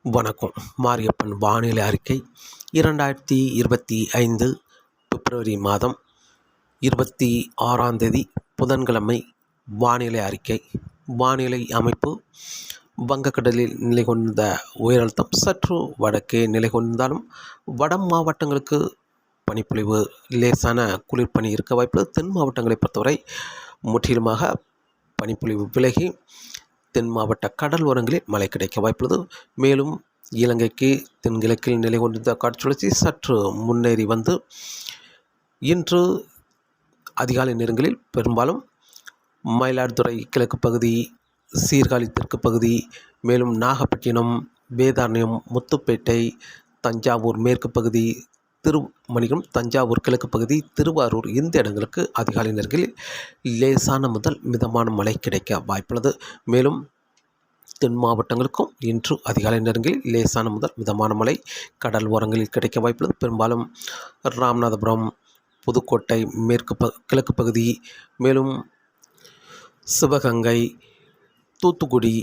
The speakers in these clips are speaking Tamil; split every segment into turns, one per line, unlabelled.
வணக்கம். மாரியப்பன் வானிலை அறிக்கை 2025 பிப்ரவரி மாதம் 26ஆம் தேதி புதன்கிழமை. வானிலை அறிக்கை. வானிலை அமைப்பு: வங்கக்கடலில் நிலை கொண்ட உயரழுத்தம் சற்று வடக்கே நிலை கொண்டிருந்தாலும் வட மாவட்டங்களுக்கு பனிப்பொழிவு லேசான குளிர்பனி இருக்க வாய்ப்புள்ளது. தென் மாவட்டங்களை பொறுத்தவரை முற்றிலுமாக பனிப்பொழிவு விலகி தென் மாவட்ட கடல் ஓரங்களில் மழை கிடைக்க வாய்ப்புள்ளது. மேலும் இலங்கைக்கு தென்கிழக்கில் நிலை கொண்டிருந்த காற்று சுழற்சி சற்று முன்னேறி வந்து இன்று அதிகாலை நேரங்களில் பெரும்பாலும் மயிலாடுதுறை கிழக்கு பகுதி, சீர்காழி தெற்கு பகுதி, மேலும் நாகப்பட்டினம், வேதாரண்யம், முத்துப்பேட்டை, தஞ்சாவூர் மேற்கு பகுதி, திருமணிகம், தஞ்சாவூர் கிழக்கு பகுதி, திருவாரூர் இந்த இடங்களுக்கு அதிகாலை நேரங்களில் லேசான முதல் மிதமான மழை கிடைக்க வாய்ப்புள்ளது. மேலும் தென் மாவட்டங்களுக்கும் இன்று அதிகாலை நேரங்களில் லேசான முதல் மிதமான மழை கடல் ஓரங்களில் கிடைக்க வாய்ப்புள்ளது. பெரும்பாலும் ராமநாதபுரம், புதுக்கோட்டை மேற்கு கிழக்கு பகுதி, மேலும் சிவகங்கை, தூத்துக்குடி,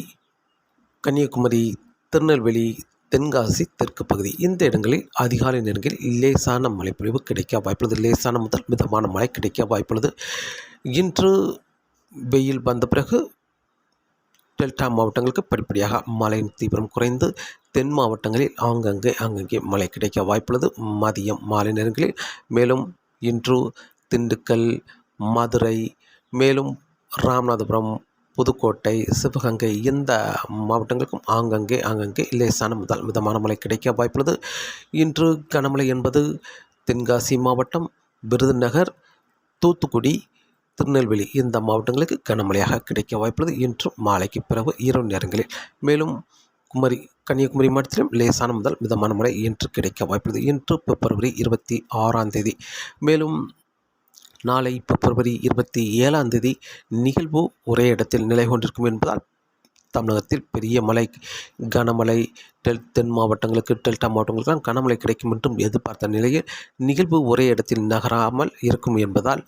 கன்னியாகுமரி, திருநெல்வேலி, தென்காசி தெற்கு பகுதி இந்த இடங்களில் அதிகாலை நேரங்களில் லேசான மழைப்பொழிவு கிடைக்க வாய்ப்புள்ளது. லேசான முதல் மிதமான மழை கிடைக்க வாய்ப்புள்ளது. இன்று வெயில் வந்த பிறகு டெல்டா மாவட்டங்களுக்கு படிப்படியாக மழையின் தீவிரம் குறைந்து தென் மாவட்டங்களில் ஆங்கங்கே மழை கிடைக்க வாய்ப்புள்ளது மதியம் மாலை நேரங்களில். மேலும் இன்று திண்டுக்கல், மதுரை, மேலும் ராமநாதபுரம், புதுக்கோட்டை, சிவகங்கை இந்த மாவட்டங்களுக்கும் ஆங்கங்கே லேசான முதல் மிதமான மழை கிடைக்க வாய்ப்புள்ளது. இன்று கனமழை என்பது தென்காசி மாவட்டம், விருதுநகர், தூத்துக்குடி, திருநெல்வேலி இந்த மாவட்டங்களுக்கு கனமழையாக கிடைக்க வாய்ப்புள்ளது இன்று மாலைக்கு பிறகு இரவு நேரங்களில். மேலும் கன்னியாகுமரி மாவட்டத்திலும் லேசான முதல் மிதமான மழை இன்று கிடைக்க வாய்ப்புள்ளது. இன்று பிப்ரவரி 26ஆம் தேதி. மேலும் நாளை பிப்ரவரி 27ஆம் தேதி நிகழ்வு ஒரே இடத்தில் நிலை கொண்டிருக்கும் என்பதால் தமிழகத்தில் பெரிய மழை, கனமழை தென் மாவட்டங்களுக்கு, டெல்டா மாவட்டங்களுக்கு கனமழை கிடைக்கும் என்றும் எதிர்பார்த்த நிலையில் நிகழ்வு ஒரே இடத்தில் நகராமல் இருக்கும் என்பதால்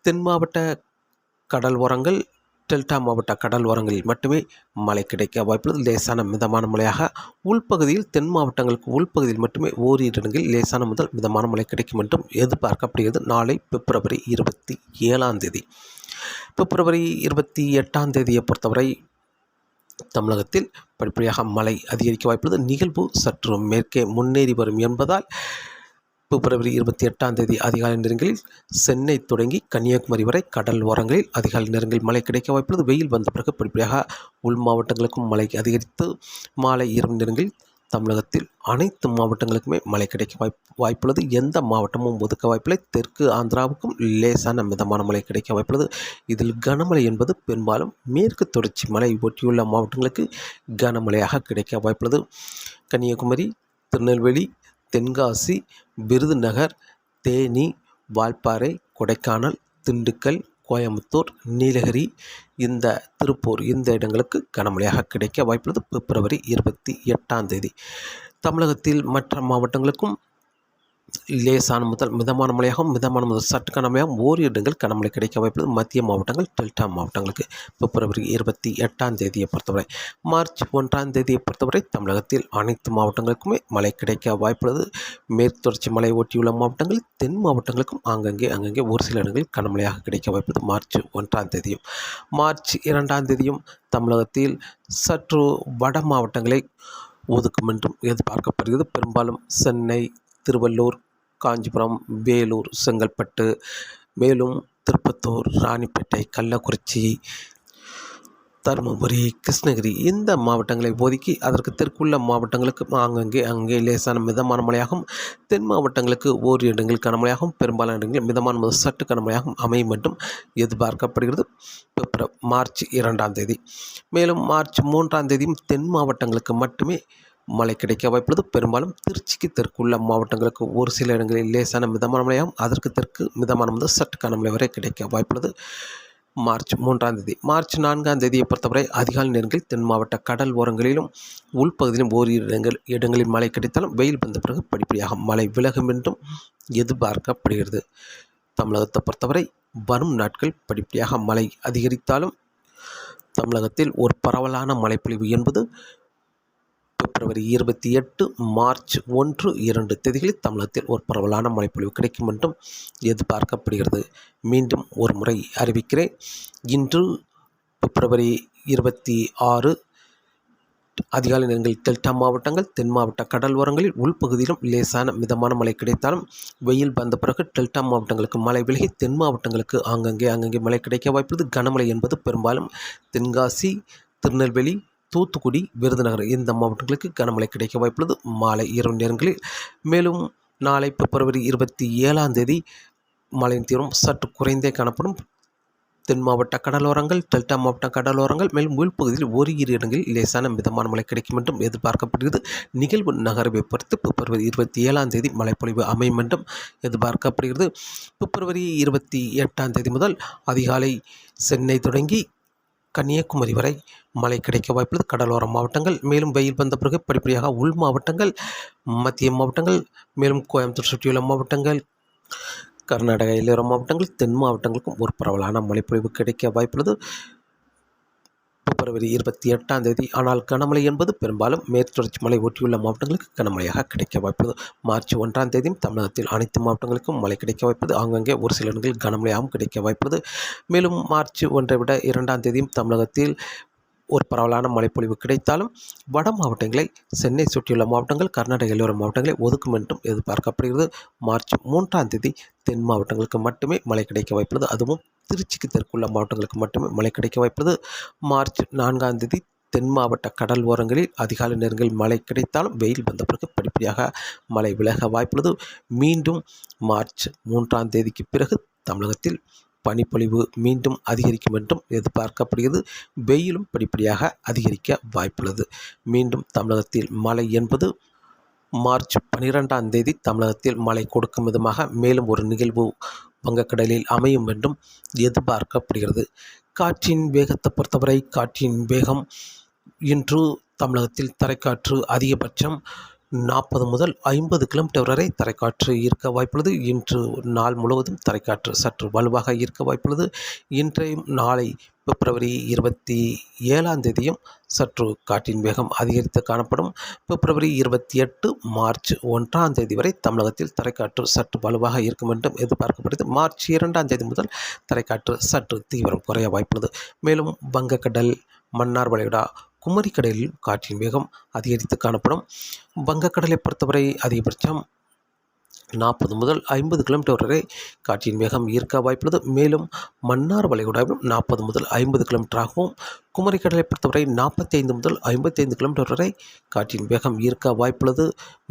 தென் மாவட்ட கடல் ஓரங்கள், டெல்டா மாவட்ட கடல் ஓரங்களில் மட்டுமே மழை கிடைக்க வாய்ப்புள்ளது. லேசான மிதமான மழையாக உள்பகுதியில் தென் மாவட்டங்களுக்கு உள்பகுதியில் மட்டுமே ஓரிரு இடங்களில் லேசான முதல் மிதமான மழை கிடைக்கும் என்றும் எதிர்பார்க்கப்படுகிறது. நாளை பிப்ரவரி 27ஆம் தேதி. பிப்ரவரி 28ஆம் தேதியை பொறுத்தவரை தமிழகத்தில் படிப்படியாக மழை அதிகரிக்க வாய்ப்புள்ளது. நிகழ்வு சற்று மேற்கே முன்னேறி வரும் என்பதால் பிப்ரவரி 28ஆம் தேதி அதிகாலை நேரங்களில் சென்னை தொடங்கி கன்னியாகுமரி வரை கடல் ஓரங்களில் அதிகாலை நேரங்களில் மழை கிடைக்க வாய்ப்புள்ளது. வெயில் வந்த பிறகு படிப்படியாக உள் மாவட்டங்களுக்கும் மழை அதிகரித்து மாலை இரவு நேரங்களில் தமிழகத்தில் அனைத்து மாவட்டங்களுக்குமே மழை கிடைக்க வாய்ப்புள்ளது. எந்த மாவட்டமும் ஒதுக்க வாய்ப்பில்லை. தெற்கு ஆந்திராவுக்கும் லேசான மிதமான மழை கிடைக்க வாய்ப்புள்ளது. இதில் கனமழை என்பது பெரும்பாலும் மேற்கு தொடர்ச்சி மலை ஒட்டியுள்ள மாவட்டங்களுக்கு கனமழையாக கிடைக்க வாய்ப்புள்ளது. கன்னியாகுமரி, திருநெல்வேலி, தென்காசி, விருதுநகர், தேனி, வால்பாறை, கொடைக்கானல், திண்டுக்கல், கோயம்புத்தூர், நீலகிரி, திருப்பூர் இந்த இடங்களுக்கு கனமழையாக கிடைக்க வாய்ப்புள்ளது பிப்ரவரி 28ஆம் தேதி. தமிழகத்தில் மற்ற மாவட்டங்களுக்கும் லேசான முதல் மிதமான மழையாகவும், மிதமான முதல் சற்று கனமழையாகவும் ஓரிரு இடங்கள் கனமழை கிடைக்க வாய்ப்புள்ளது மத்திய மாவட்டங்கள், டெல்டா மாவட்டங்களுக்கு பிப்ரவரி 28ஆம் தேதியை பொறுத்தவரை. மார்ச் 1ஆம் தேதியை பொறுத்தவரை தமிழகத்தில் அனைத்து மாவட்டங்களுக்குமே மழை கிடைக்க வாய்ப்புள்ளது. மேற்கு தொடர்ச்சி மலை ஒட்டியுள்ள மாவட்டங்கள், தென் மாவட்டங்களுக்கும் அங்கங்கே ஒரு சில இடங்களில் கனமழையாக கிடைக்க வாய்ப்புள்ளது மார்ச் 1ஆம் தேதியும். மார்ச் 2ஆம் தேதியும் தமிழகத்தில் சற்று வட மாவட்டங்களை ஒதுக்கும் என்றும் எதிர்பார்க்கப்படுகிறது. பெரும்பாலும் சென்னை, திருவள்ளூர், காஞ்சிபுரம், வேலூர், செங்கல்பட்டு, மேலும் திருப்பத்தூர், ராணிப்பேட்டை, கள்ளக்குறிச்சி, தருமபுரி, கிருஷ்ணகிரி இந்த மாவட்டங்களை ஒதுக்கி அதற்கு தெற்குள்ள மாவட்டங்களுக்கு அங்கே லேசான மிதமான மழையாகவும், தென் மாவட்டங்களுக்கு ஓரிரு இடங்கள் கனமழையாகவும், பெரும்பாலான இடங்களில் மிதமான முதல் சற்று கனமழையாகவும் அமையும் என்றும் எதிர்பார்க்கப்படுகிறது மார்ச் 2ஆம் தேதி. மேலும் மார்ச் 3ஆம் தேதியும் தென் மாவட்டங்களுக்கு மட்டுமே மழை கிடைக்க வாய்ப்புள்ளது. பெரும்பாலும் திருச்சிக்கு தெற்குள்ள மாவட்டங்களுக்கு ஒரு சில இடங்களில் லேசான மிதமான மழையாகவும், அதற்கு தெற்கு மிதமான முதல் சற்று கனமழை வரை கிடைக்க வாய்ப்புள்ளது மார்ச் 3ஆம் தேதி. மார்ச் 4ஆம் தேதியை பொறுத்தவரை அதிகாலை நேரங்களில் தென் மாவட்ட கடல் ஓரங்களிலும் உள்பகுதியிலும் ஓரிரு இடங்களில் மழை கிடைத்தாலும் வெயில் வந்த பிறகு படிப்படியாக மழை விலகும் என்றும் எதிர்பார்க்கப்படுகிறது. தமிழகத்தை பொறுத்தவரை வரும் நாட்கள் படிப்படியாக மழை அதிகரித்தாலும் தமிழகத்தில் ஒரு பரவலான மழைப்பொழிவு என்பது பிப்ரவரி 28, மார்ச் 1, 2 தேதிகளில் தமிழகத்தில் ஒரு பரவலான மழைப்பொழிவு கிடைக்கும் என்றும் எதிர்பார்க்கப்படுகிறது. மீண்டும் ஒரு முறை அறிவிக்கிறேன். இன்று பிப்ரவரி 26 அதிகாலை நேரங்களில் டெல்டா மாவட்டங்கள், தென் மாவட்ட கடல் ஓரங்களில் உள்பகுதியிலும் லேசான மிதமான மழை கிடைத்தாலும் வெயில் வந்த பிறகு டெல்டா மாவட்டங்களுக்கு மழை விலகி தென் மாவட்டங்களுக்கு ஆங்கங்கே மழை கிடைக்க வாய்ப்புள்ளது. கனமழை என்பது பெரும்பாலும் தென்காசி, திருநெல்வேலி, தூத்துக்குடி, விருதுநகர் இந்த மாவட்டங்களுக்கு கனமழை கிடைக்க வாய்ப்புள்ளது மாலை இரவு நேரங்களில். மேலும் நாளை பிப்ரவரி 27ஆம் தேதி மழையின் தீவிரம் சற்று குறைந்தே காணப்படும். தென் மாவட்ட கடலோரங்கள், டெல்டா மாவட்ட கடலோரங்கள், மேலும் உள்பகுதியில் ஓரிரு இடங்களில் லேசான மிதமான மழை கிடைக்கும் என்றும் எதிர்பார்க்கப்படுகிறது. நிகழ்வு நகர்வை பொறுத்து பிப்ரவரி 27ஆம் தேதி மழைப்பொழிவு அமையும் என்றும் எதிர்பார்க்கப்படுகிறது. பிப்ரவரி 28ஆம் தேதி முதல் அதிகாலை சென்னை தொடங்கி கன்னியாகுமரி வரை மழை கிடைக்க வாய்ப்புள்ளது. கடலோர மாவட்டங்கள், மேலும் வெயில் வந்த பிறகு படிப்படியாக உள் மாவட்டங்கள், மத்திய மாவட்டங்கள், மேலும் கோயம்புத்தூர் சுற்றியுள்ள மாவட்டங்கள், கர்நாடக எல்லையோர மாவட்டங்கள், தென் மாவட்டங்களுக்கும் ஒரு பரவலான மழைப்பொழிவு கிடைக்க வாய்ப்புள்ளது பிப்ரவரி 28ஆம் தேதி. ஆனால் கனமழை என்பது பெரும்பாலும் மேற்கு தொடர்ச்சி மலை ஒட்டியுள்ள மாவட்டங்களுக்கு கனமழையாக கிடைக்க வாய்ப்புள்ளது. மார்ச் 1ஆம் தேதியும் தமிழகத்தில் அனைத்து மாவட்டங்களுக்கும் மழை கிடைக்க வாய்ப்புள்ளது. ஆங்காங்கே ஒரு சில இடங்களில் கனமழையாகவும் கிடைக்க வாய்ப்புள்ளது. மேலும் மார்ச் 1ஐ விட 2ஆம் தேதியும் தமிழகத்தில் ஒரு பரவலான மழைப்பொழிவு கிடைத்தாலும் வட மாவட்டங்களை, சென்னை சுற்றியுள்ள மாவட்டங்கள், கர்நாடக எல்லையோர மாவட்டங்களை ஒதுக்கும் என்றும் எதிர்பார்க்கப்படுகிறது. மார்ச் 3ஆம் தேதி தென் மாவட்டங்களுக்கு மட்டுமே மழை கிடைக்க வாய்ப்புள்ளது. அதுவும் திருச்சிக்கு தெற்குள்ள மாவட்டங்களுக்கு மட்டுமே மழை கிடைக்க வாய்ப்புள்ளது. மார்ச் 4ஆம் தேதி தென் மாவட்ட கடல் ஓரங்களில் அதிகாலை நேரங்களில் மழை கிடைத்தாலும் வெயில் வந்த பிறகு படிப்படியாக மழை விலக வாய்ப்புள்ளது. மீண்டும் மார்ச் 3ஆம் தேதிக்கு பிறகு தமிழகத்தில் பனிப்பொழிவு மீண்டும் அதிகரிக்கும் என்றும் எதிர்பார்க்கப்படுகிறது. வெயிலும் படிப்படியாக அதிகரிக்க வாய்ப்புள்ளது. மீண்டும் தமிழகத்தில் மழை என்பது மார்ச் 12ஆம் தேதி தமிழகத்தில் மழை கொடுக்கும் விதமாக மேலும் ஒரு நிகழ்வு வங்கக்கடலில் அமையும் என்றும் எதிர்பார்க்கப்படுகிறது. காற்றின் வேகத்தை பொறுத்தவரை காற்றின் வேகம் இன்று தமிழகத்தில் தரைக்காற்று அதிகபட்சம் 40 முதல் 50 கிலோமீட்டர் வரை தரைக்காற்று ஈர்க்க வாய்ப்புள்ளது. இன்று நாள் முழுவதும் தரைக்காற்று சற்று வலுவாக ஈர்க்க வாய்ப்புள்ளது. இன்றையும் நாளை பிப்ரவரி 27ஆம் தேதியும் சற்று காற்றின் வேகம் அதிகரித்து காணப்படும். பிப்ரவரி 28, மார்ச் 1ஆம் தேதி வரை தமிழகத்தில் தரைக்காற்று சற்று வலுவாக இருக்கும் என்றும் எதிர்பார்க்கப்படுகிறது. மார்ச் 2ஆம் தேதி முதல் தரைக்காற்று சற்று தீவிரம் குறைய வாய்ப்புள்ளது. மேலும் வங்கக்கடல், மன்னார் வளைகுடா, குமரிக்கடலில் காற்றின் வேகம் அதிகரித்து காணப்படும். வங்கக்கடலை பொறுத்தவரை அதிகபட்சம் 40 முதல் 50 கிலோமீட்டர் வரை காற்றின் வேகம் ஈர்க்க வாய்ப்புள்ளது. மேலும் மன்னார் வளைகுடாவிலும் 40 முதல் 50 கிலோமீட்டராகவும், குமரிக்கடலை பொறுத்தவரை 45 முதல் 55 கிலோமீட்டர் வரை காற்றின் வேகம் ஈர்க்க வாய்ப்புள்ளது.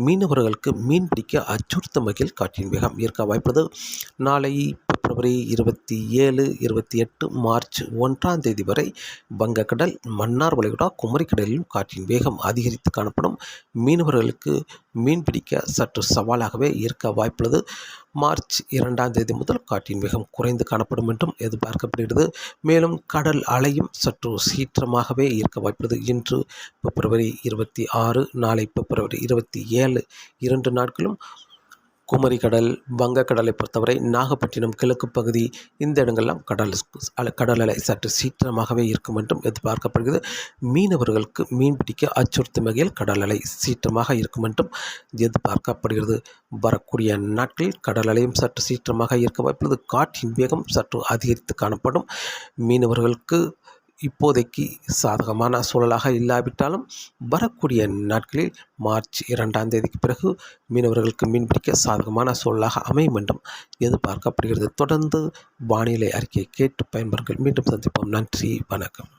மீனவர்களுக்கு மீன்பிடிக்க அச்சுறுத்தும் வகையில் காற்றின் வேகம் ஈர்க்க வாய்ப்புள்ளது. நாளை பிப்ரவரி 27, 28, மார்ச் 1ஆம் தேதி வரை வங்கக்கடல், மன்னார் வளைகுடா, குமரிக்கடலிலும் காற்றின் வேகம் அதிகரித்து காணப்படும். மீனவர்களுக்கு மீன்பிடிக்க சற்று சவாலாகவே இருக்க வாய்ப்புள்ளது. மார்ச் 2ஆம் தேதி முதல் காற்றின் வேகம் குறைந்து காணப்படும் என்றும் எதிர்பார்க்கப்படுகிறது. மேலும் கடல் அலையும் சற்று சீற்றமாகவே இருக்க வாய்ப்புள்ளது. இன்று பிப்ரவரி 26, நாளை பிப்ரவரி 27, 2 நாட்களும் குமரிக்கடல், வங்கக்கடலை பொறுத்தவரை நாகப்பட்டினம் கிழக்கு பகுதி இந்த இடங்கள்லாம் கடல் அலை சற்று சீற்றமாகவே இருக்கும் என்றும் எதிர்பார்க்கப்படுகிறது. மீனவர்களுக்கு மீன்பிடிக்க அச்சுறுத்தும் வகையில் கடல் அலை சீற்றமாக இருக்கும் என்றும் எதிர்பார்க்கப்படுகிறது. வரக்கூடிய நாட்களில் கடல் அலையும் சற்று சீற்றமாக இருக்க வாய்ப்புள்ளது. காற்றின் வேகம் சற்று அதிகரித்து காணப்படும். மீனவர்களுக்கு இப்போதைக்கு சாதகமான சூழலாக இல்லாவிட்டாலும் வரக்கூடிய நாட்களில் மார்ச் 2ஆம் தேதிக்கு பிறகு மீனவர்களுக்கு மீன்பிடிக்க சாதகமான சூழலாக அமையும் என்றும் எதிர்பார்க்கப்படுகிறது. தொடர்ந்து வானிலை அறிக்கையை கேட்டு பயன்பெறுங்கள். மீண்டும் சந்திப்போம். நன்றி, வணக்கம்.